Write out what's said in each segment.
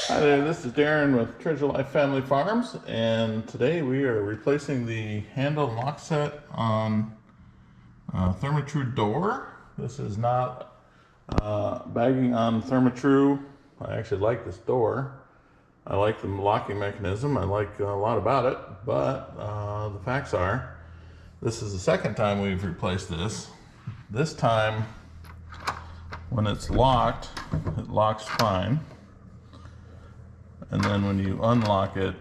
Hi there, this is Darren with Treasure Life Family Farms, and today we are replacing the handle and lock set on Therma Tru door. This is not bagging on Therma Tru. I actually like this door. I like the locking mechanism. I like a lot about it, but the facts are, this is the second time we've replaced this. This time, when it's locked, it locks fine. And then when you unlock it,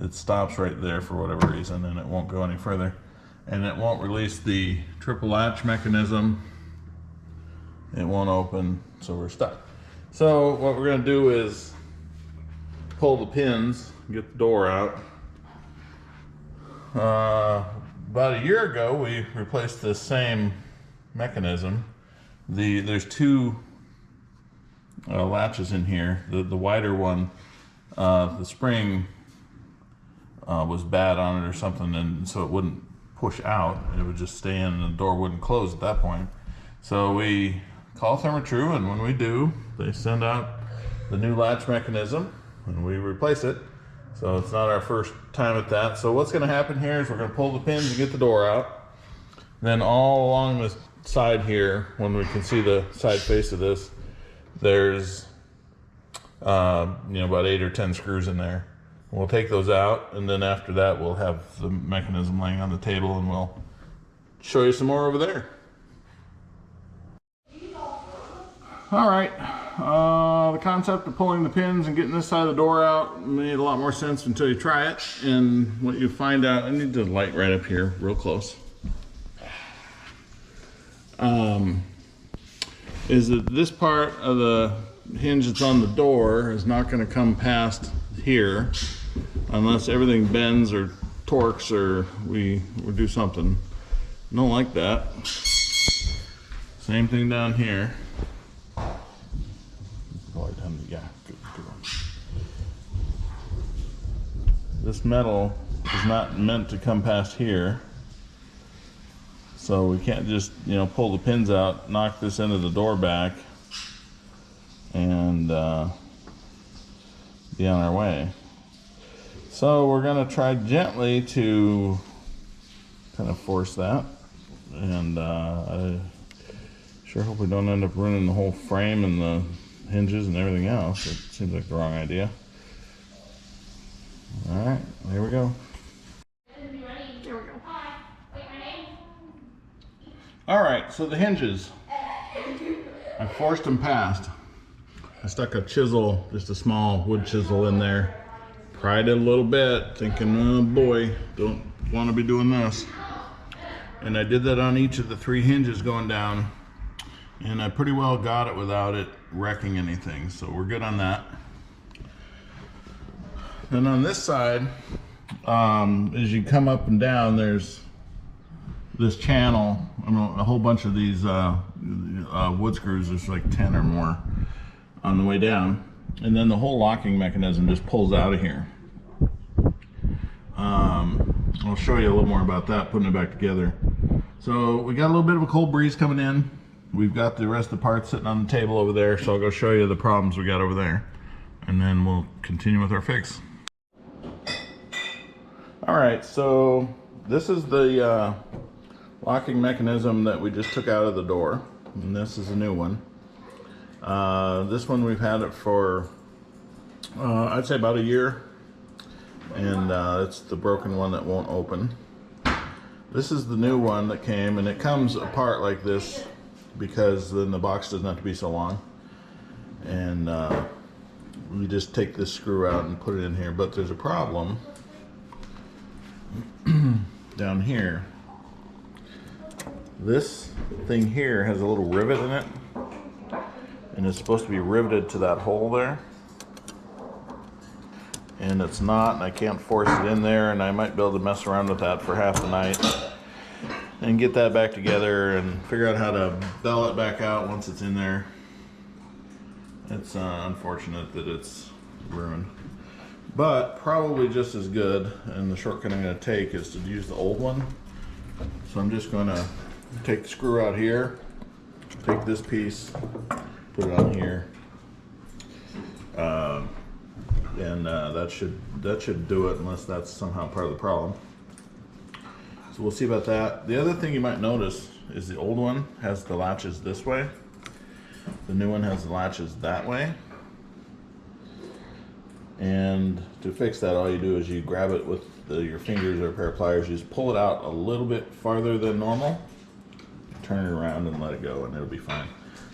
it stops right there for whatever reason, and it won't go any further. And it won't release the triple latch mechanism. It won't open, so we're stuck. So what we're gonna do is pull the pins, get the door out. About a year ago, we replaced this same mechanism. There's two latches in here. The wider one, the spring was bad on it or something, and so it wouldn't push out. It would just stay in, and the door wouldn't close at that point. So we call Therma Tru, and when we do, they send out the new latch mechanism, and we replace it. So it's not our first time at that. So what's going to happen here is we're going to pull the pins and get the door out. Then all along the side here, when we can see the side face of this, there's about 8 or 10 screws in there. We'll take those out, and then after that we'll have the mechanism laying on the table, and we'll show you some more over there. All right, the concept of pulling the pins and getting this side of the door out made a lot more sense until you try it. And what you find out, I need the light right up here real close, is that this part of the hinge that's on the door is not going to come past here unless everything bends or torques or we do something. Don't like that. Same thing down here. Yeah, good. This metal is not meant to come past here. So we can't just, pull the pins out, knock this into the door back, and be on our way. So we're going to try gently to kind of force that, and I sure hope we don't end up ruining the whole frame and the hinges and everything else. It seems like the wrong idea. All right, here we go. All right, so the hinges, I forced them past. I stuck a chisel, just a small wood chisel in there, pried it a little bit, thinking, oh boy, don't want to be doing this. And I did that on each of the 3 hinges going down, and I pretty well got it without it wrecking anything, so we're good on that. Then on this side, as you come up and down, there's this channel, a whole bunch of these wood screws. There's like 10 or more on the way down, and then the whole locking mechanism just pulls out of here. I'll show you a little more about that, putting it back together. So we got a little bit of a cold breeze coming in. We've got the rest of the parts sitting on the table over there, so I'll go show you the problems we got over there, and then we'll continue with our fix. All right, so this is the locking mechanism that we just took out of the door, and this is a new one. This one we've had it for I'd say about a year, and it's the broken one that won't open. This is the new one that came, and it comes apart like this because then the box doesn't have to be so long, and we just take this screw out and put it in here. But there's a problem down here. This thing here has a little rivet in it, and it's supposed to be riveted to that hole there, and it's not, and I can't force it in there, and I might be able to mess around with that for half the night and get that back together and figure out how to bell it back out once it's in there. It's unfortunate that it's ruined, but probably just as good, and the shortcut I'm going to take is to use the old one. So I'm just going to take the screw out here, take this piece, put it on here, and that should do it, unless that's somehow part of the problem. So we'll see about that. The other thing you might notice is the old one has the latches this way. The new one has the latches that way. And to fix that, all you do is you grab it with your fingers or a pair of pliers. You just pull it out a little bit farther than normal, turn it around and let it go, and it'll be fine.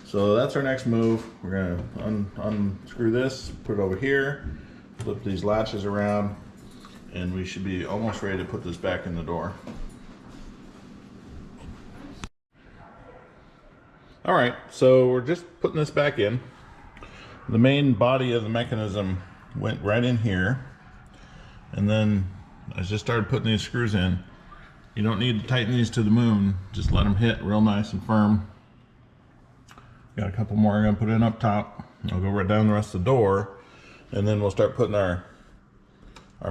So that's our next move. We're gonna unscrew this, put it over here, flip these latches around, and we should be almost ready to put this back in the door. All right, so we're just putting this back in. The main body of the mechanism went right in here, and then I just started putting these screws in. You don't need to tighten these to the moon, just let them hit real nice and firm. Got a couple more I'm gonna put in up top. I'll go right down the rest of the door, and then we'll start putting our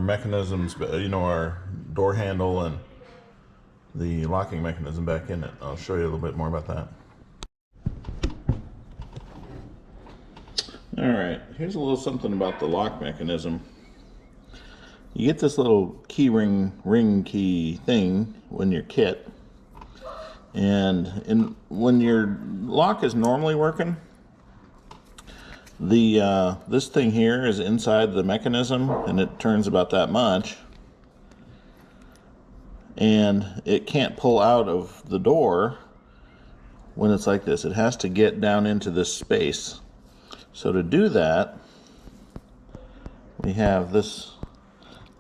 mechanisms, you know, our door handle and the locking mechanism back in it. I'll show you a little bit more about that. All right, here's a little something about the lock mechanism. You get this little key ring key thing when your kit, and when your lock is normally working, this thing here is inside the mechanism, and it turns about that much, and it can't pull out of the door when it's like this. It has to get down into this space. So to do that, we have this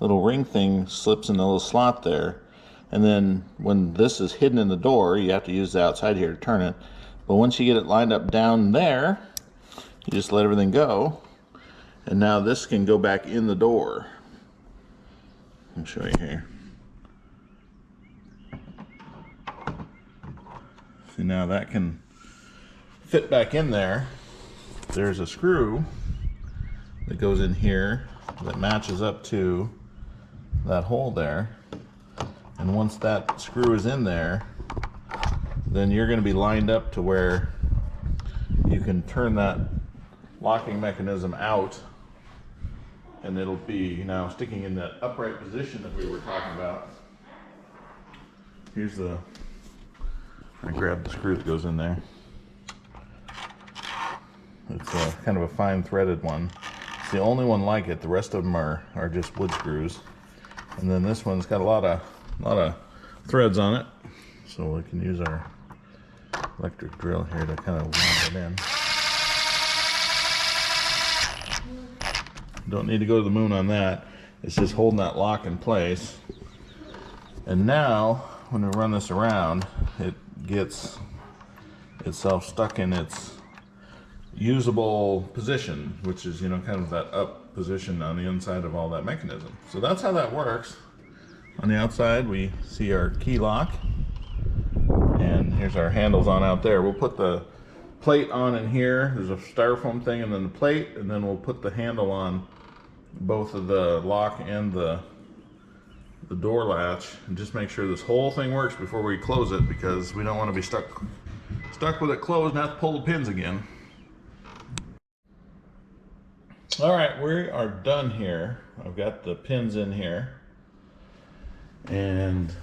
little ring thing slips in the little slot there, and then when this is hidden in the door, you have to use the outside here to turn it. But once you get it lined up down there, you just let everything go, and now this can go back in the door. I'll show you here. See, now that can fit back in there. There's a screw that goes in here that matches up to that hole there, and once that screw is in there, then you're going to be lined up to where you can turn that locking mechanism out, and it'll be now sticking in that upright position that we were talking about. Here's I grabbed the screw that goes in there. It's kind of a fine threaded one. It's the only one like it. The rest of them are just wood screws. And then this one's got a lot of threads on it. So we can use our electric drill here to kind of wound it in. Don't need to go to the moon on that. It's just holding that lock in place. And now, when we run this around, it gets itself stuck in its usable position, which is, you know, kind of that up position on the inside of all that mechanism. So that's how that works. On the outside, we see our key lock, and here's our handles on out there. We'll put the plate on in here. There's a styrofoam thing, and then the plate, and then we'll put the handle on both of the lock and the door latch, and just make sure this whole thing works before we close it, because we don't want to be stuck with it closed and have to pull the pins again. All right, we are done here. I've got the pins in here, and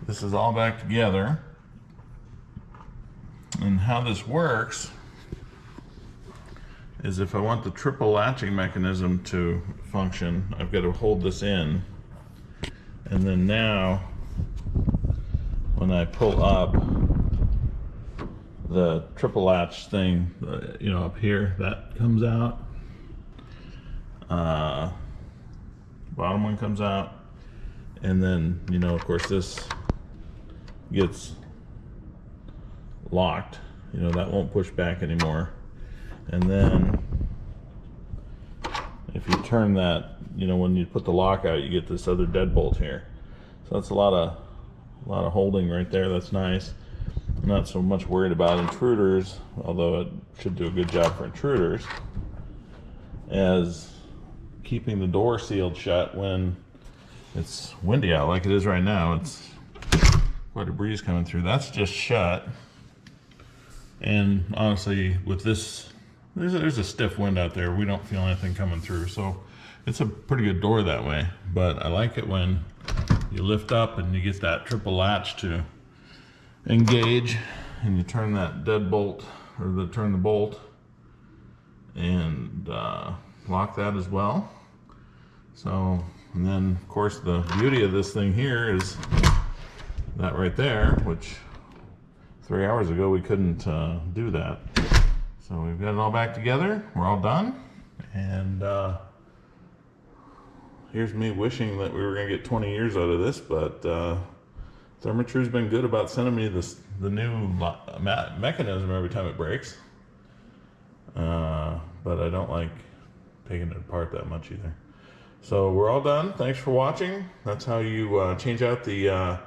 this is all back together. And how this works is, if I want the triple latching mechanism to function, I've got to hold this in, and then now when I pull up the triple latch thing, you know, up here, that comes out. Bottom one comes out, and then, you know, of course this gets locked, you know, that won't push back anymore. And then if you turn that, you know, when you put the lock out, you get this other deadbolt here. So that's a lot of holding right there. That's nice. I'm not so much worried about intruders, although it should do a good job for intruders, as keeping the door sealed shut when it's windy out like it is right now. It's quite a breeze coming through. That's just shut. And honestly, with this there's a stiff wind out there. We don't feel anything coming through, so it's a pretty good door that way. But I like it when you lift up and you get that triple latch to engage, and you turn that deadbolt, or turn the bolt, and lock that as well. So, and then of course the beauty of this thing here is that right there, which 3 hours ago we couldn't do that. So we've got it all back together. We're all done, and here's me wishing that we were going to get 20 years out of this, but Therma Tru's been good about sending me the new mechanism every time it breaks. But I don't like taking it apart that much either. So we're all done. Thanks for watching. That's how you change out the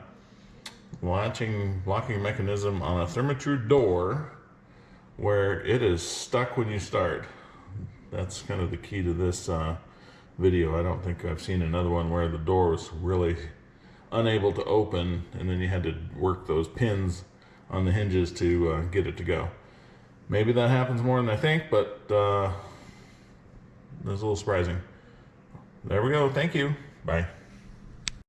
locking mechanism on a Therma Tru door where it is stuck when you start. That's kind of the key to this video. I don't think I've seen another one where the door was really unable to open and then you had to work those pins on the hinges to get it to go. Maybe that happens more than I think, but that's a little surprising. There we go. Thank you. Bye.